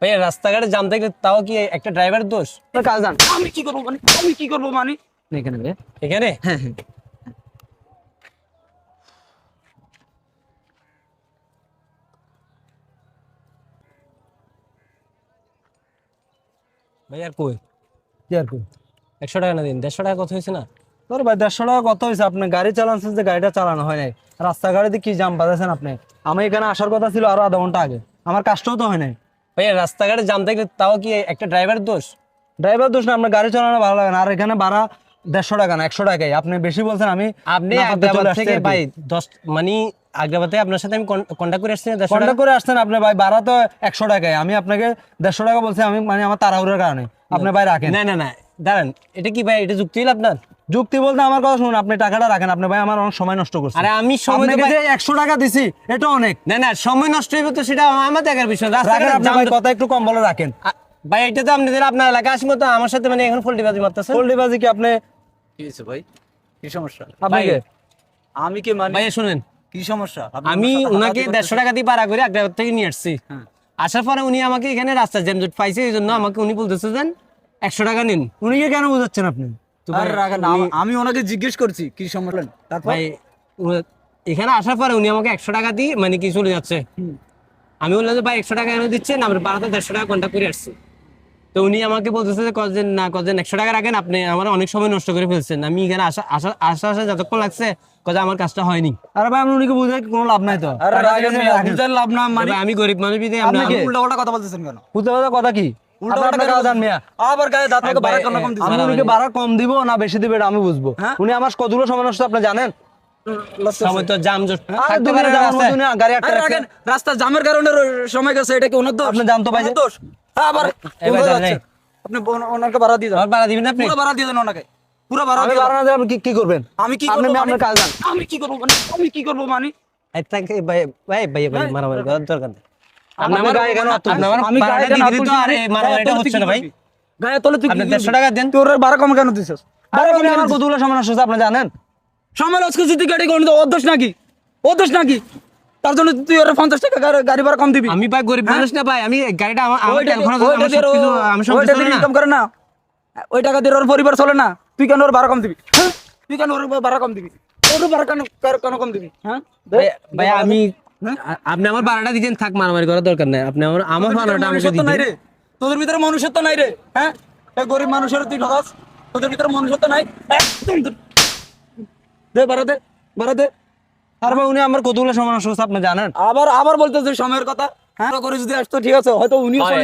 ভাই রাস্তাঘাটে জাম থাকলে তাও কি একটা ড্রাইভার দোষ? কাজ জান আমি কি করবো এখানে ভাই এখানে হ্যাঁ হ্যাঁ ভাই আর কই কি আর কই 100 টাকা না দিন, 150 টাকা কত হয়েছে না? তোর ভাই 150 টাকা কত হয়েছে? আপনি গাড়ি চালাচ্ছেন যে গাড়িটা চালানো হয় নাই, রাস্তাঘাটে কি জাম বাঁধাচ্ছেন আপনি? আমি এখানে আসার কথা ছিল আরো আধা ঘন্টা আগে, আমার কাজটাও তো হয় নাই। ভাই রাস্তাঘাটে জাম থাকলে তাও কি একটা ড্রাইভার দোষ? ড্রাইভার দোষ না, আপনার গাড়ি চালানো ভালো লাগে না। আর এখানে ভাড়া 150 টাকা না 100 টাকাই, আপনি বেশি বলছেন। আমি আপনি না করতে চলে আগ্রাবাদ আসছি থেকে আর কি। ভাই 10 মানে আগ্রাবাদ থেকে আপনার সাথে আমি কন্ট্যাক্ট করে আসছি না 150 টাকা। কন্টাক্ট করে আসছেন আপনি ভাই, ভাড়া তো 100 টাকাই, আমি আপনাকে 150 টাকা বলছি। আমি মানে আমার তাড়াহুড়োর কারণে আপনি ভাই রাখেন। না না না দাঁড়ান, এটা কি ভাই, এটা যুক্তি হলো আপনার? যুক্তি বলতে আমার কথা শুনুন, আপনি টাকাটা রাখেন। আপনি ভাই আমার অনেক সময় নষ্ট করছেন। আরে আমি সময় তো আপনাকে ভাই- যে 100 টাকা দিছি এটা অনেক। না না, সময় নষ্ট হইব তো সেটা আমার দেখার বিষয় না। রাখেন রাস্তাঘাটে আপনি জাম ভাই, কথা একটু কম বলে রাখেন। ভাই এটা তো আপনি আপনার এলাকা আসবো তো আমার সাথে মানে এখন ফল্টিবাজি মারতেছেন। পল্লিবাজি কি আপনি? কি হয়েছে ভাই? কি সমস্যা? আপনি ভাই, কে? আমি কি মানে ভাই শুনেন, কি সমস্যা? আপনি আমি আমার সাথে উনাকে হাতাহাতি 150 টাকা দিয়ে ভাড়া করে আগ্রাবাদ থেকে নিয়ে আসছি। হ্যাঁ। আসার পরে উনি আমাকে এখানে রাস্তা জ্যামজট পাইছে, এই জন্য আমাকে উনি বলতেছে যে 100 টাকা নিন। উনিকে কেন বোঝাচ্ছেন আপনি? তো আরে ভাই, রাখেন, আমি ওনাকে জিজ্ঞেস করছি কি সমস্যা। তারপর ভাই এখানে আসার পরে উনি আমাকে 100 টাকা দিয়ে মানে কি চলে যাচ্ছে। আমি বললাম যে ভাই 100 টাকা এনে দিচ্ছেন, আমরা ভাড়াতে 150 টাকা কন্ট্যাক্ট করে আসছি। তো উনি আমাকে বলতেছে যে কজন না কজন 100 টাকা রাখেন, আপনি আমার অনেক সময় নষ্ট করে ফেলছেন। আমি এখানে আসা যতক্ষণ লাগছে কজ আমার কাজটা হয়নি। আরে ভাই, আপনি উনিকে বুঝে কোনো লাভ নাই তো। আরে রাখেন, রাখেন। বুঝার লাভ না মানে ভাই, আমি গরিব মানুষ বিধে আপনি কে? উল্টাপাল্টা কথা বলতেছেন কেন? বুঝতে পারছো কথা কি? উল্টা আপনি আপনার কাজ জান মিয়া। আবার গায়ে দাঁত থেকে ভাই, বাড়া কেন কম দিছেন? আমি উনিকে ভাড়া কম দিব না বেশি দিবে এটা আমি বুঝবো। হ্যাঁ? উনি আমার কতগুলো সময় নষ্ট আপনি জানেন? সময় তো জামজট আরে থাকতে দুনিয়া পারে যাওয়ার রাস্তায়। মতো না, গাড়ি আটকে আরে রাখছে। রাখেন, রাস্তা জামের কারণে সময় গেছে, এটা কি ওনার দোষ? আপনি জানতো ভাই যে? ওনার দোষ। হ্যাঁ, আবার এই ভাই, কোথায় দাঁড়ান, যাচ্ছেন? আপনি ওনাকে ভাড়া দিয়ে যান। আমার ভাড়া দিবেন না আপনি? পুরো ভাড়া দিয়ে দেন ওনাকে, পুরো ভাড়া আমি দিয়ে দেন। ভাড়া না দিলে আপনি কি করবেন? আমি কি আপনি করবো আপনার কাজ জান। আমি কি করবো মানে আমি কি করবো মানে এই থাক, এই ভাই ভাই ভাই ভাই মারামারি করার দরকার নেই। আপনি আপনি আমার গায়ে কেন হাত তুলছেন? আপনি আমার আমি গায়ে ভাড়াটা কেন দিয়ে হাত দিলে তো তুলছি? আর এই মারামারিটা হচ্ছে না ভাই। গায়ে তলে তুই আপনি কি 150 করবি? টাকা দেন। তোর ভাড়া কম কেন দিছিস? আরে উনি আমার কতগুলো সময় নষ্ট হচ্ছে আপনি জানেন? সময় লস করছিস তুই, গাড়ি কোন অদোষ নাকি? অদোষ নাকি? তার জন্য তুই ওর 50 টাকা গাড়ি ভাড়া কম দিবি। আমি ভাই গরিব মানুষ না ভাই, আমি গাড়িটা আমার ওইটা তেল খরচ ওইটা আমার দিয়ে সবকিছু আমি সংসার চলে না। ইনকাম করে না, ওই টাকা দিয়ে ওর পরিবার চলে না। তুই কেন ওর ভাড়া কম দিবি? হ্যাঁ? তুই কেন ওর ভাড়া কম দিবি? ওর ভাড়া কেন কম দিবি? হ্যাঁ? ভাই ভাই আমি হ্যাঁ? আপনি আমার ভাড়াটা দিবেন, থাক মারামারি করার দরকার নাই। আপনি আমার তোদের ভিতরে ভাড়াটা আমাকে মনুষ্যত্ব নাই দিবেন। রে, তোদের ভিতরে মনুষ্যত্ব নাই রে। হ্যাঁ, এই গরিব মানুষের তুই ঠকাস, তোদের ভিতরে মনুষ্যত্ব নাই একদম। দে ভাড়া দে, ভাড়া দে। আর ভাই উনি আমার কতগুলো সময় নষ্ট হচ্ছে আপনি জানেন? আবার বলতেছে সময়ের কথা। হ্যাঁ করে যদি আসতো ঠিক আছে, হয়তো উনিও হয়। চলে যেত।